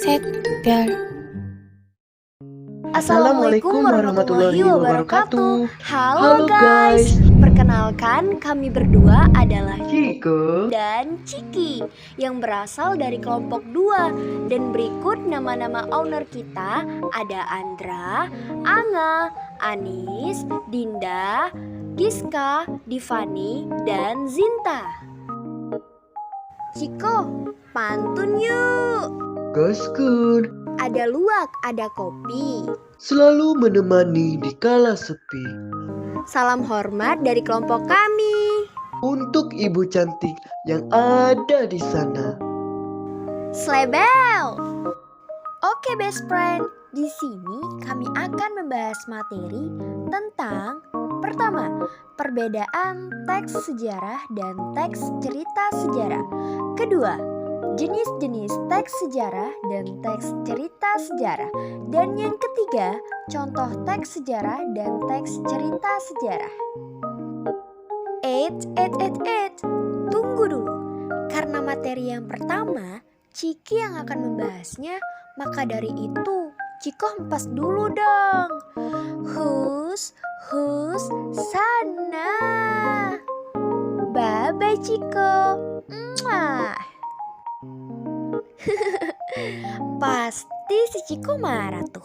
셋, 별. Assalamualaikum warahmatullahi wabarakatuh. Halo guys, perkenalkan kami berdua adalah Ciko dan Ciki yang berasal dari kelompok 2. Dan berikut nama-nama owner kita ada Andra, Anga, Anis, Dinda, Giska, Divani, dan Zinta. Ciko, pantun yuk. Gaskur Ada luwak, ada kopi. selalu menemani di kala sepi. Salam hormat dari kelompok kami. Untuk ibu cantik yang ada di sana. Slebel. Oke best friend, di sini kami akan membahas materi tentang pertama, perbedaan teks sejarah dan teks cerita sejarah. Kedua, jenis-jenis teks sejarah dan teks cerita sejarah. Dan yang ketiga, contoh teks sejarah dan teks cerita sejarah. Tunggu dulu. Karena materi yang pertama, Ciki yang akan membahasnya, maka dari itu Ciko hempas dulu dong. Hus, sana. Bye-bye Ciko. Mwah. Pasti si Ciko marah tuh.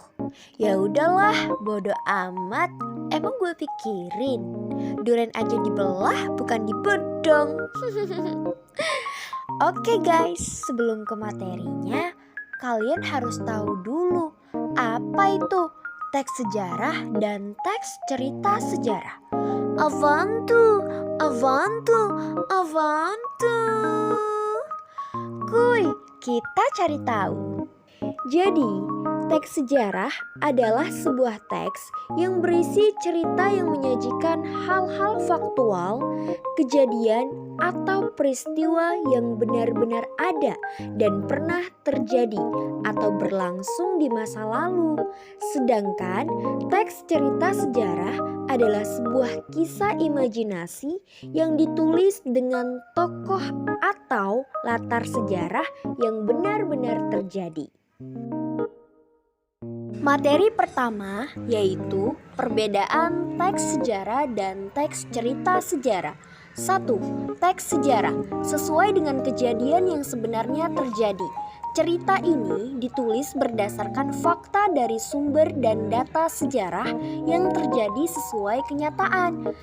Ya udahlah, bodo amat. Emang gue pikirin duren aja dibelah bukan dibedong. Oke guys, sebelum ke materinya, kalian harus tahu dulu apa itu teks sejarah dan teks cerita sejarah. Avantu. Kuy, kita cari tahu. Jadi, teks sejarah adalah sebuah teks yang berisi cerita yang menyajikan hal-hal faktual, kejadian, atau peristiwa yang benar-benar ada dan pernah terjadi atau berlangsung di masa lalu. Sedangkan teks cerita sejarah adalah sebuah kisah imajinasi yang ditulis dengan tokoh atau latar sejarah yang benar-benar terjadi. Materi pertama yaitu perbedaan teks sejarah dan teks cerita sejarah. 1. Teks sejarah sesuai dengan kejadian yang sebenarnya terjadi. Cerita ini ditulis berdasarkan fakta dari sumber dan data sejarah yang terjadi sesuai kenyataan.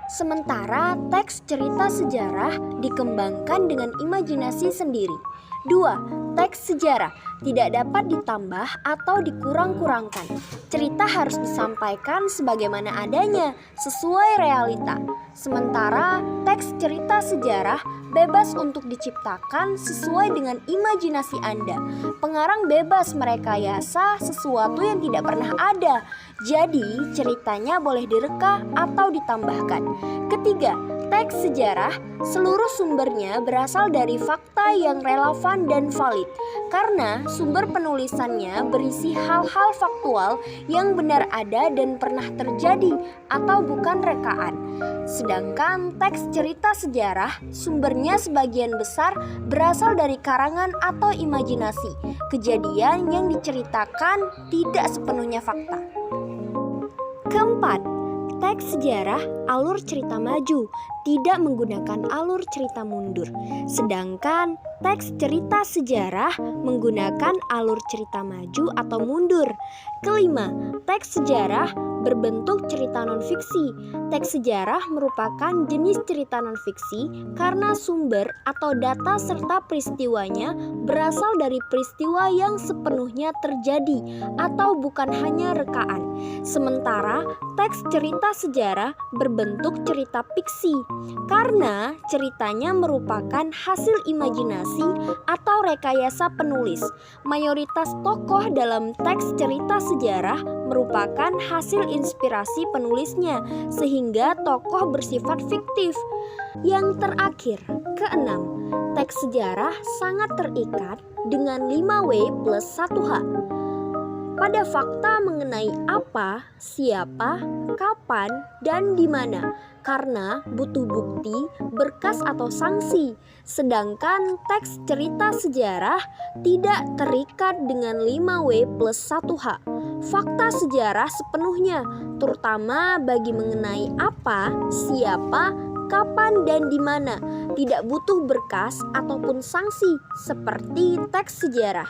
Sementara teks cerita sejarah dikembangkan dengan imajinasi sendiri. 2. Teks sejarah tidak dapat ditambah atau dikurang-kurangkan. Cerita harus disampaikan sebagaimana adanya, sesuai realita. Sementara teks cerita sejarah bebas untuk diciptakan sesuai dengan imajinasi Anda. Pengarang bebas merekayasa sesuatu yang tidak pernah ada. Jadi ceritanya boleh direka atau ditambahkan. Ketiga, teks sejarah seluruh sumbernya berasal dari fakta yang relevan dan valid. Karena sumber penulisannya berisi hal-hal faktual yang benar ada dan pernah terjadi atau bukan rekaan. Sedangkan teks cerita sejarah sumbernya sebagian besar berasal dari karangan atau imajinasi. Kejadian yang diceritakan tidak sepenuhnya fakta. Keempat, teks sejarah alur cerita maju, tidak menggunakan alur cerita mundur. Sedangkan teks cerita sejarah menggunakan alur cerita maju atau mundur. Kelima, teks sejarah berbentuk cerita non-fiksi. Teks sejarah merupakan jenis cerita non-fiksi karena sumber atau data serta peristiwanya berasal dari peristiwa yang sepenuhnya terjadi atau bukan hanya rekaan. Sementara teks cerita sejarah berbentuk cerita fiksi karena ceritanya merupakan hasil imajinasi atau rekayasa penulis. Mayoritas tokoh dalam teks cerita sejarah merupakan hasil inspirasi penulisnya, sehingga tokoh bersifat fiktif. Yang terakhir, keenam, teks sejarah sangat terikat dengan 5W plus 1H. Pada fakta mengenai apa, siapa, kapan, dan di mana karena butuh bukti, berkas atau sanksi. Sedangkan teks cerita sejarah tidak terikat dengan 5W plus 1H. Fakta sejarah sepenuhnya, terutama bagi mengenai apa, siapa, kapan, dan di mana. Tidak butuh berkas ataupun sanksi seperti teks sejarah.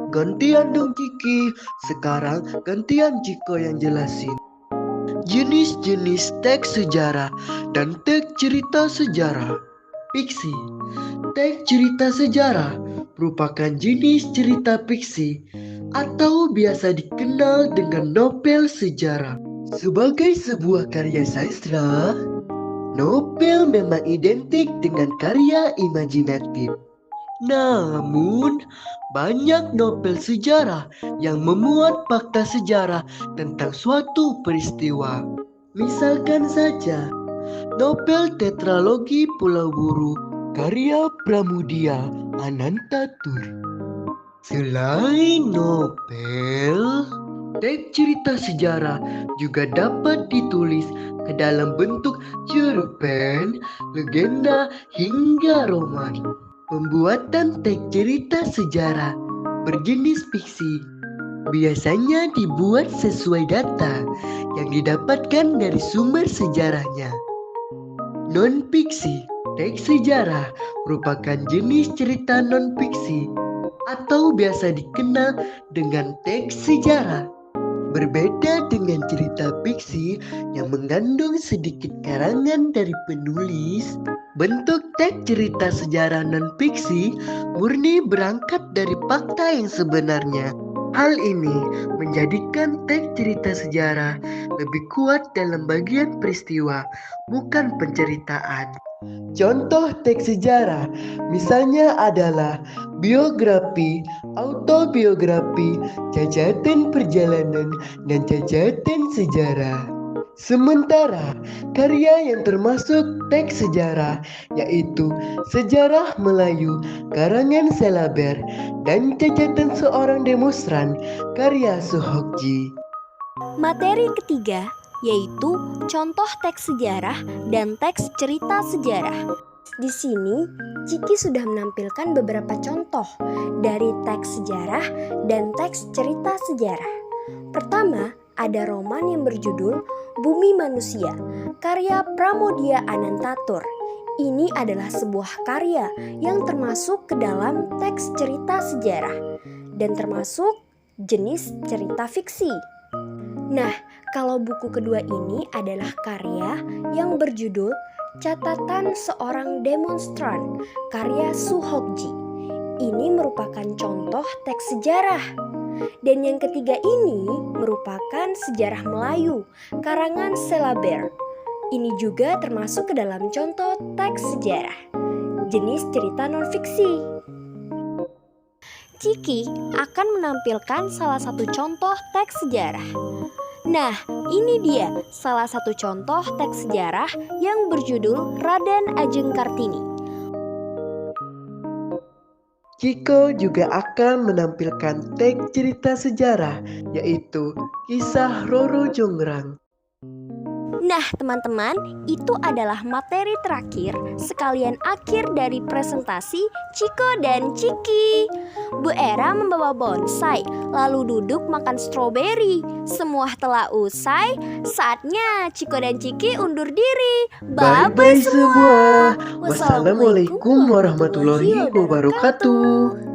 Gantian dong Kiki, sekarang gantian Ciko yang jelasin jenis-jenis teks sejarah dan teks cerita sejarah. Fiksi. Teks cerita sejarah merupakan jenis cerita fiksi atau biasa dikenal dengan novel sejarah. Sebagai sebuah karya sastra, novel memang identik dengan karya imajinatif. Namun, banyak novel sejarah yang memuat fakta sejarah tentang suatu peristiwa. Misalkan saja, novel tetralogi Pulau Buru karya Pramudia Anantatur. Selain novel, teks cerita sejarah juga dapat ditulis ke dalam bentuk cerpen, legenda, hingga roman. Pembuatan teks cerita sejarah berjenis fiksi biasanya dibuat sesuai data yang didapatkan dari sumber sejarahnya. Non-fiksi, teks sejarah merupakan jenis cerita non-fiksi atau biasa dikenal dengan teks sejarah. Berbeda dengan cerita fiksi yang mengandung sedikit karangan dari penulis, bentuk teks cerita sejarah non-fiksi murni berangkat dari fakta yang sebenarnya. Hal ini menjadikan teks cerita sejarah lebih kuat dalam bagian peristiwa, bukan penceritaan. Contoh teks sejarah misalnya adalah biografi, autobiografi, catatan perjalanan, dan catatan sejarah. Sementara karya yang termasuk teks sejarah yaitu Sejarah Melayu karangan Selaber dan Catatan Seorang Demonstran karya Soehokji. Materi ketiga yaitu contoh teks sejarah dan teks cerita sejarah. Di sini, Ciki sudah menampilkan beberapa contoh dari teks sejarah dan teks cerita sejarah. Pertama, ada roman yang berjudul Bumi Manusia, karya Pramoedya Anantatur. Ini adalah sebuah karya yang termasuk ke dalam teks cerita sejarah dan termasuk jenis cerita fiksi. Nah, kalau buku kedua ini adalah karya yang berjudul Catatan Seorang Demonstran, karya Soehokji. Ini merupakan contoh teks sejarah. Dan yang ketiga ini merupakan Sejarah Melayu, karangan Selaber. Ini juga termasuk ke dalam contoh teks sejarah, jenis cerita non-fiksi. Ciki akan menampilkan salah satu contoh teks sejarah. Nah, ini dia salah satu contoh teks sejarah yang berjudul Raden Ajeng Kartini. Ciko juga akan menampilkan teks cerita sejarah yaitu Kisah Roro Jonggrang. Nah teman-teman, itu adalah materi terakhir sekalian akhir dari presentasi Ciko dan Ciki. Bu Era membawa bonsai, lalu duduk makan stroberi. Semua telah usai, saatnya Ciko dan Ciki undur diri. Bye-bye semua. Wassalamualaikum warahmatullahi wabarakatuh.